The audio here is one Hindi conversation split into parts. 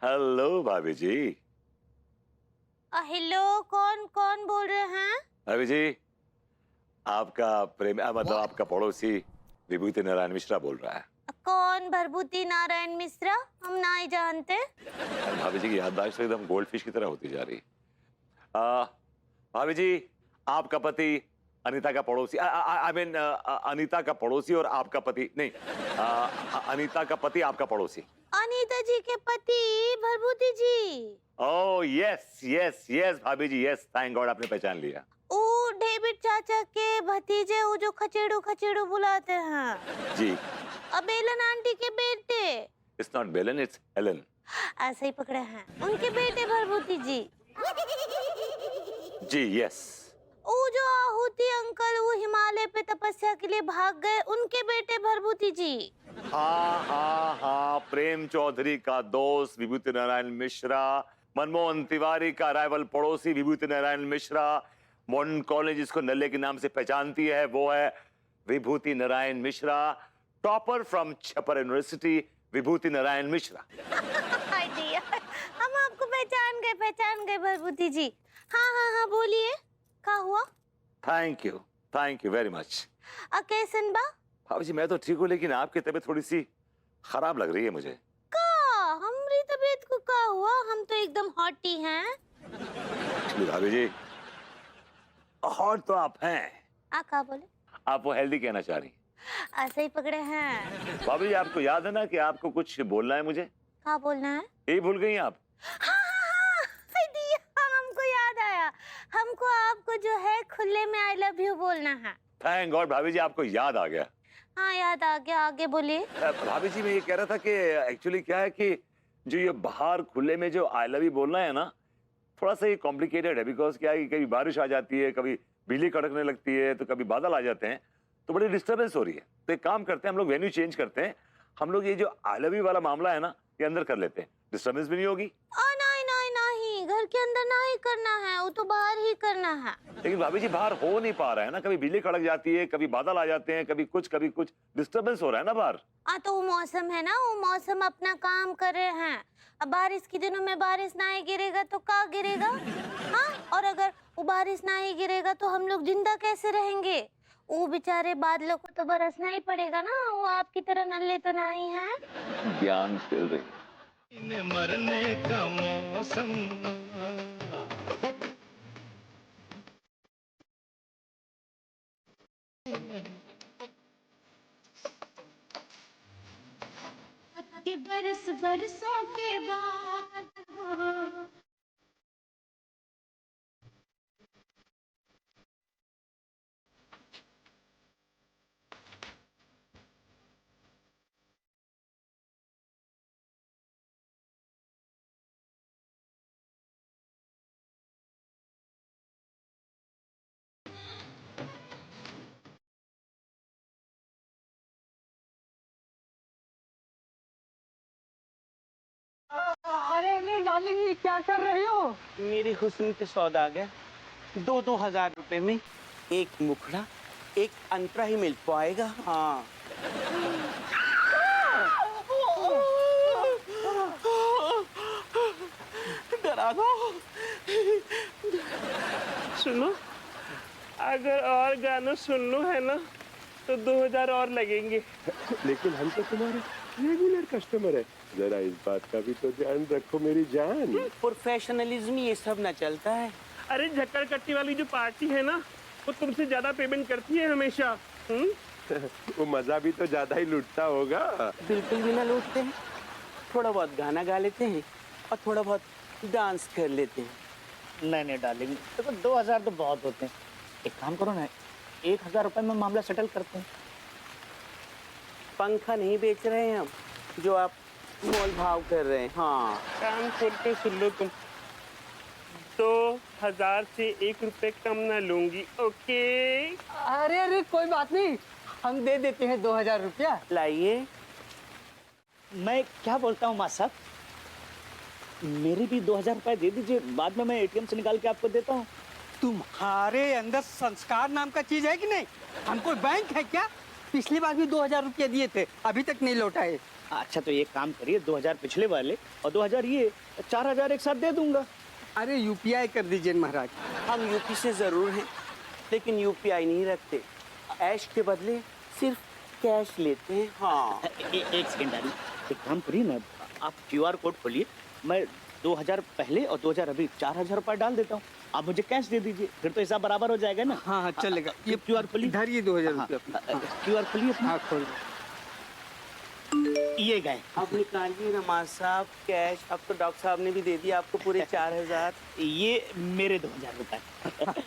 हेलो भाभी जी। हेलो, कौन कौन बोल रहे हैं? भाभी जी, आपका प्रेम मतलब आपका पड़ोसी विभूति नारायण मिश्रा बोल रहा है। कौन भरभूति नारायण मिश्रा? हम नहीं जानते। भाभी जी की याददाश्त तो एकदम गोल्ड फिश की तरह होती जा रही। आ, भाभी जी, आपका पति अनीता का पड़ोसी, आई मीन अनीता का पड़ोसी और आपका पति नहीं, अनीता का पति आपका पड़ोसी। अनीता जी के पति भरभूति जी। ओह यस यस यस भाभी जी, यस, थैंक गॉड आपने पहचान लिया। ओ डेविड चाचा के भतीजे, वो जो खचेड़ू खचेड़ू बुलाते हैं। जी। बेलन आंटी के बेटे। इट्स नॉट बेलन, इट्स हेलन। ऐसे ही पकड़े हैं उनके बेटे भरभूति जी। जी यस। वो जो आहुति अंकल वो हिमालय पे तपस्या के लिए भाग गए, उनके बेटे भरभूति जी। हाँ हाँ हाँ, प्रेम चौधरी का दोस्त विभूति नारायण मिश्रा, मनमोहन तिवारी का राइवल पड़ोसी विभूति नारायण मिश्रा, मॉडर्न कॉलेज जिसको नल्ले के नाम से पहचानती है वो है विभूति नारायण मिश्रा, टॉपर फ्रॉम छपर यूनिवर्सिटी विभूति नारायण मिश्रा। हम आपको पहचान गए भरभूति जी। हाँ हाँ हाँ, बोलिए, क्या हुआ? Thank you very much. कैसन बा? भाभी जी मैं तो ठीक हूँ, लेकिन आपकी तबीयत थोड़ी सी खराब लग रही है मुझे। का हमारी तबीयत को क्या हुआ? हम तो एकदम हॉटी हैं। भाभी जी, हॉट तो आप हैं। क्या बोले? आप वो हेल्दी कहना चाह रही। ऐसे ही पकड़े हैं। भाभी जी, आपको याद है ना कि आपको कुछ बोलना है मुझे? क्या बोलना है? यही भूल गई आप? हाँ हाँ हाँ, दिया, हमको याद आया। हमको आपको जो है खुले में आई लव यू बोलना है। थैंक गॉड भाभी जी, आपको याद आ गया। हाँ याद आ गया, आगे बोलिए। भाभी जी मैं ये कह रहा था कि एक्चुअली क्या है कि जो ये बाहर खुले में जो आई लव यू बोलना है ना, थोड़ा सा ये कॉम्प्लिकेटेड है। बिकॉज क्या है कि कभी बारिश आ जाती है, कभी बिजली कड़कने लगती है, तो कभी बादल आ जाते हैं, तो बड़ी डिस्टर्बेंस हो रही है। तो एक काम करते हैं, हम लोग वेन्यू चेंज करते हैं, हम लोग ये जो आई लव यू वाला मामला है ना, ये अंदर कर लेते हैं, डिस्टर्बेंस भी नहीं होगी। नहीं नहीं नहीं, घर के अंदर नहीं करना है, वो तो बाहर ही करना है। लेकिन भाभी जी बाहर हो नहीं पा रहा है ना, कभी बिजली कड़क जाती है, कभी बादल आ जाते हैं, कभी कुछ डिस्टर्बेंस हो रहा है ना बाहर। तो वो मौसम है ना, वो मौसम अपना काम कर रहे हैं। अब बारिश के दिनों में बारिश नहीं गिरेगा तो क्या गिरेगा? हाँ, और अगर वो बारिश नहीं गिरेगा तो हम लोग जिंदा कैसे रहेंगे? वो बेचारे बादलों को तो बरसना ही पड़ेगा ना, वो आपकी तरह नल्ले तो नहीं है। ज्ञान फिर रही। मरने का मौसम। के बरसों के बाद अरे डार्लिंग, क्या कर रही हो? मेरी हुस्न पे सौदा गया। 2-2 हजार रुपए में एक मुखड़ा, एक अंतरा ही मिल पाएगा। हाँ डरा दो। सुनो, अगर और गाना सुनना है ना तो 2000 और लगेंगे। लेकिन हम तो तुम्हारे रेगुलर कस्टमर है, जरा इस बात का भी तो ध्यान रखो मेरी जान। प्रोफेशनलिज्म ये सब ना चलता है। अरे झक्कड़ कट्टी वाली जो पार्टी है ना, वो तुमसे ज्यादा पेमेंट करती है हमेशा। वो मजा भी तो ज्यादा ही लूटता होगा। बिल्कुल भी ना लूटते हैं, थोड़ा बहुत गाना गा लेते हैं और थोड़ा बहुत डांस कर लेते हैं। नहीं नहीं डार्लिंग, देखो 2000 तो बहुत होते हैं। एक काम करो ना, 1000 रुपए में मामला सेटल करते हैं। पंखा नहीं बेच रहे हैं हम, जो आप मोल भाव कर रहे हैं। हाँ, काम खोल के सुन लो तुम, 2000 से 1 रुपए कम ना लूंगी। ओके? अरे अरे कोई बात नहीं, हम दे देते हैं 2000 रुपया। लाइए। मैं क्या बोलता हूँ माँ साहब, मेरे भी 2000 रुपए दे दीजिए, बाद में मैं एटीएम से निकाल के आपको देता हूँ। तुम्हारे अंदर संस्कार नाम का चीज है कि नहीं? हम कोई बैंक है क्या? पिछली बार भी 2000 रुपया दिए थे, अभी तक नहीं लौटाए। अच्छा तो ये काम करिए, 2000 पिछले वाले और 2000 ये, 4000 एक साथ दे दूंगा। अरे यूपीआई कर दीजिए महाराज। हम यूपी से जरूर हैं, लेकिन यूपीआई नहीं रखते। ऐश के बदले सिर्फ कैश लेते हैं। हाँ। एक सेकंड डाली, एक काम करिए ना, आप QR कोड खोलिए, मैं 2000 पहले और 2000 अभी 4000 रुपये डाल देता हूँ, आप मुझे कैश दे दीजिए, फिर तो हिसाब बराबर हो जाएगा ना। हाँ हाँ चलेगा। ये QR खोलिए। धरिए 2000 रुपया। QR खोलिए अपना। हाँ खोल। ये गए। अब निकालिए नमाज साहब कैश। अब तो डॉक्टर साहब ने भी दे दिया आपको पूरे 4000। ये मेरे 2000 रुपये।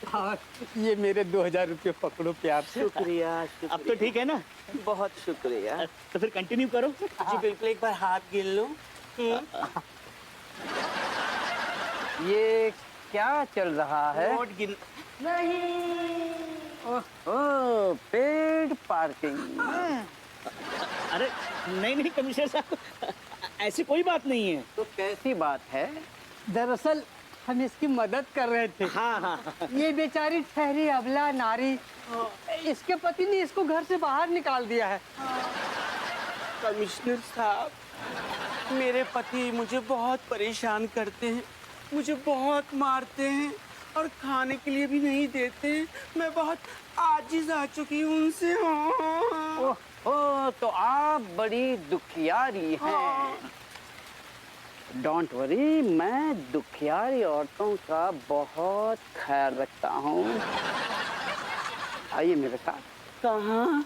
हाँ ये मेरे 2000 रुपये पकड़ो प्यार से। शुक्रिया, अब तो ठीक है ना? बहुत शुक्रिया। तो फिर कंटिन्यू करो। जी बिल्कुल, एक बार हाथ गिन लो। ये क्या चल रहा है? नोट गिन। ओह पेड पार्किंग। अरे नहीं नहीं कमिश्नर साहब, ऐसी कोई बात नहीं है। तो कैसी बात है? दरअसल हम इसकी मदद कर रहे थे। हाँ हाँ। ये बेचारी ठहरी अबला नारी, इसके पति ने इसको घर से बाहर निकाल दिया है। कमिश्नर साहब, मेरे पति मुझे बहुत परेशान करते हैं, मुझे बहुत मारते हैं और खाने के लिए भी नहीं देते हैं। मैं बहुत आजिज आ चुकी हूँ उनसे। हाँ। ओह तो आप बड़ी दुखियारी हैं। डोंट वरी, मैं दुखियारी औरतों का बहुत ख्याल रखता हूँ। आइए मेरे साथ। कहाँ?